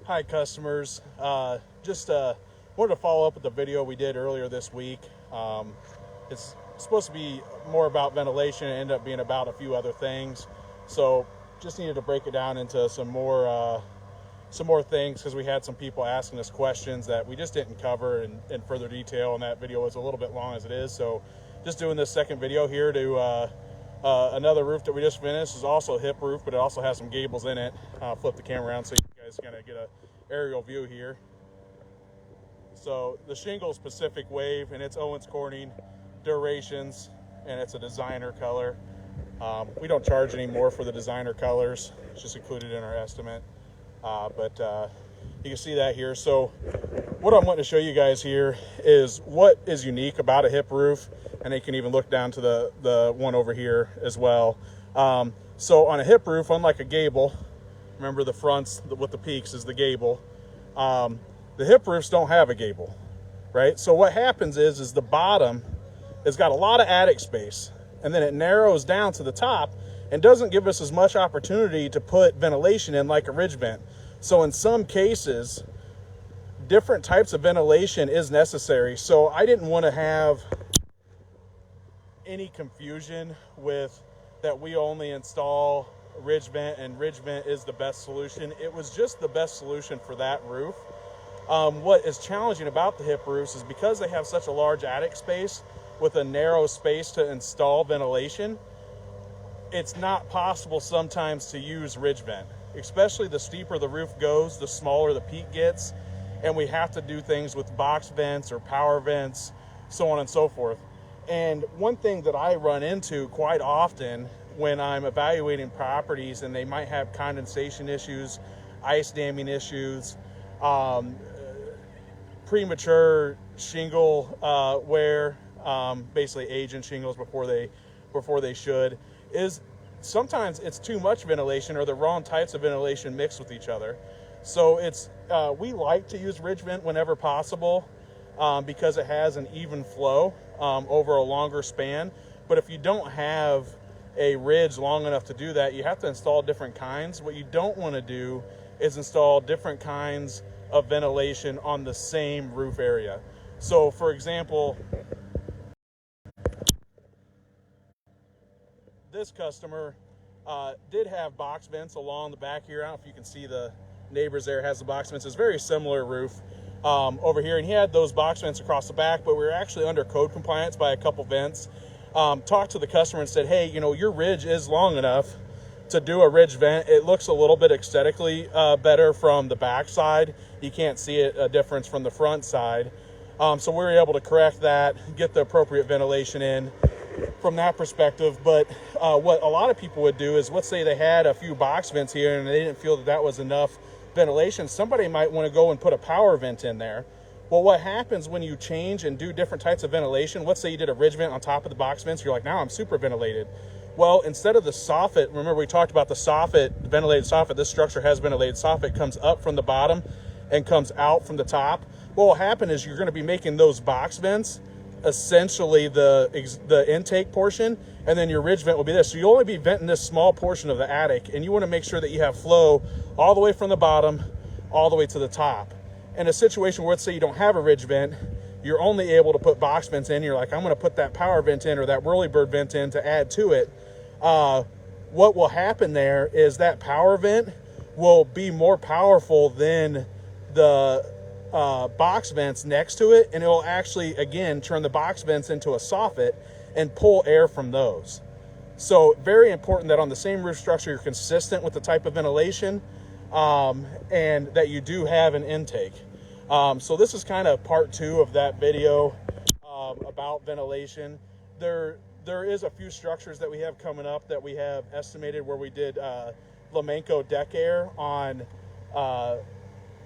Hi customers, just wanted to follow up with the video we did earlier this week. It's supposed to be more about ventilation and ended up being about a few other things. So just needed to break it down into some more things because we had some people asking us questions that we just didn't cover in further detail, and that video was a little bit long as it is. So just doing this second video here to another roof that we just finished. Is also a hip roof, but it also has some gables in it. Flip the camera around so you guys kind of get a aerial view here. So the shingle's Pacific Wave, and it's Owens Corning Durations, and it's a designer color. We don't charge any more for the designer colors. It's just included in our estimate. But you can see that here. So what I'm wanting to show you guys here is what is unique about a hip roof, and you can even look down to the one over here as well. So on a hip roof, unlike a gable, remember the fronts with the peaks is the gable. The hip roofs don't have a gable, right? So what happens is the bottom has got a lot of attic space, and then it narrows down to the top and doesn't give us as much opportunity to put ventilation in like a ridge vent. So in some cases, different types of ventilation is necessary. So I didn't want to have any confusion with that we only install ridge vent and ridge vent is the best solution. It was just the best solution for that roof. What is challenging about the hip roofs is because they have such a large attic space with a narrow space to install ventilation, it's not possible sometimes to use ridge vent. Especially the steeper the roof goes, the smaller the peak gets, and we have to do things with box vents or power vents, so on and so forth. And one thing that I run into quite often when I'm evaluating properties and they might have condensation issues, ice damming issues, premature shingle wear, basically aging shingles before they should, is sometimes it's too much ventilation or the wrong types of ventilation mixed with each other. So it's we like to use ridge vent whenever possible because it has an even flow over a longer span. But if you don't have a ridge long enough to do that, you have to install different kinds. What you don't want to do is install different kinds of ventilation on the same roof area. So for example, this customer did have box vents along the back here. I don't know if you can see the neighbors there has the box vents. It's a very similar roof over here, and he had those box vents across the back, but we were actually under code compliance by a couple vents. Talked to the customer and said, hey, you know, your ridge is long enough to do a ridge vent. It looks a little bit aesthetically better from the back side. You can't see a difference from the front side. So we were able to correct that, get the appropriate ventilation in from that perspective. But what a lot of people would do is, let's say they had a few box vents here and they didn't feel that was enough ventilation. Somebody might want to go and put a power vent in there. Well, what happens when you change and do different types of ventilation? Let's say you did a ridge vent on top of the box vents. You're like, now I'm super ventilated. Well, instead of the soffit, remember we talked about the soffit, ventilated soffit. This structure has ventilated soffit, comes up from the bottom and comes out from the top. What will happen is you're going to be making those box vents essentially the intake portion, and then your ridge vent will be this. So you'll only be venting this small portion of the attic, and you want to make sure that you have flow all the way from the bottom all the way to the top. In a situation where, let's say you don't have a ridge vent, you're only able to put box vents in. You're like, I'm going to put that power vent in or that whirlybird vent in to add to it. What will happen there is that power vent will be more powerful than the box vents next to it, and it will actually, again, turn the box vents into a soffit and pull air from those. So very important that on the same roof structure, you're consistent with the type of ventilation and that you do have an intake. So this is kind of part 2 of that video about ventilation. There is a few structures that we have coming up that we have estimated where we did Flamenco deck air on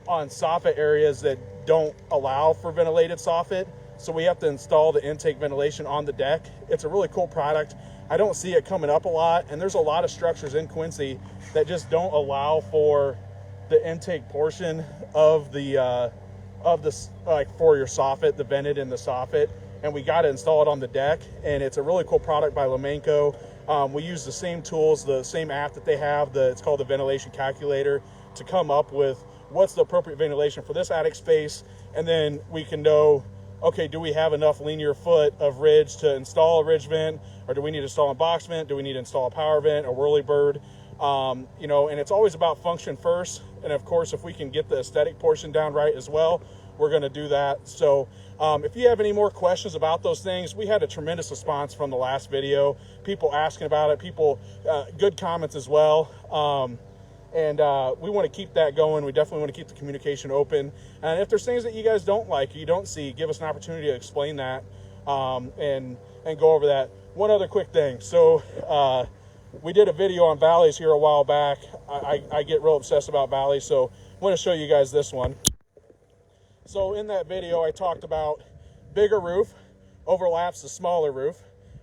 soffit areas that don't allow for ventilated soffit. So we have to install the intake ventilation on the deck. It's a really cool product. I don't see it coming up a lot, and there's a lot of structures in Quincy that just don't allow for the intake portion of the like for your soffit, the vented in the soffit, and we got to install it on the deck. And it's a really cool product by Flamenco. We use the same tools, the same app that they have, it's called the ventilation calculator, to come up with what's the appropriate ventilation for this attic space. And then we can know, okay, do we have enough linear foot of ridge to install a ridge vent, or do we need to install a box vent? Do we need to install a power vent, a whirlybird? You know, and it's always about function first. And of course, if we can get the aesthetic portion down right as well, we're going to do that. So if you have any more questions about those things, we had a tremendous response from the last video, people asking about it, people, good comments as well. And we want to keep that going. We definitely want to keep the communication open. And if there's things that you guys don't like, you don't see, give us an opportunity to explain that, and go over that. One other quick thing. So we did a video on valleys here a while back. I get real obsessed about valleys, so I want to show you guys this one. So in that video, I talked about bigger roof overlaps the smaller roof.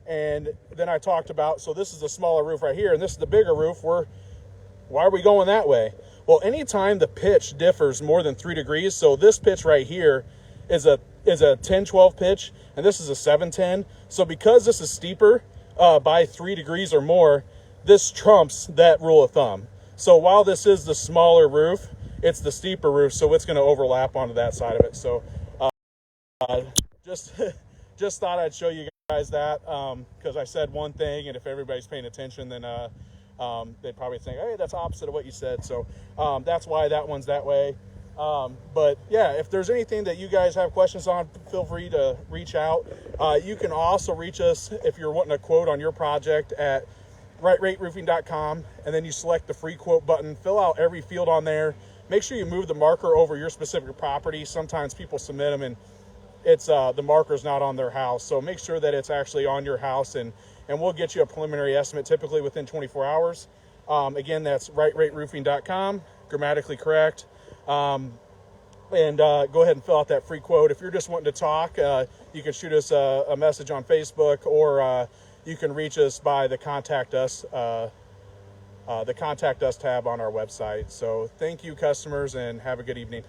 And then I talked about, so this is the smaller roof right here, and this is the bigger roof. Why are we going that way? Well, anytime the pitch differs more than 3 degrees, so this pitch right here is a 10-12 pitch, and this is a 7-10. So because this is steeper by 3 degrees or more, this trumps that rule of thumb. So while this is the smaller roof, it's the steeper roof, so it's going to overlap onto that side of it. So just thought I'd show you guys that, because I said one thing, and if everybody's paying attention, then they'd probably think, hey, that's opposite of what you said. So that's why that one's that way. But yeah, if there's anything that you guys have questions on, feel free to reach out. You can also reach us if you're wanting a quote on your project at rightrateroofing.com, and then you select the free quote button, fill out every field on there. Make sure you move the marker over your specific property. Sometimes people submit them and it's the marker's not on their house. So make sure that it's actually on your house, and we'll get you a preliminary estimate typically within 24 hours. Again, that's rightrateroofing.com, grammatically correct. And go ahead and fill out that free quote. If you're just wanting to talk, you can shoot us a message on Facebook, or you can reach us by the contact us tab on our website. So thank you, customers, and have a good evening.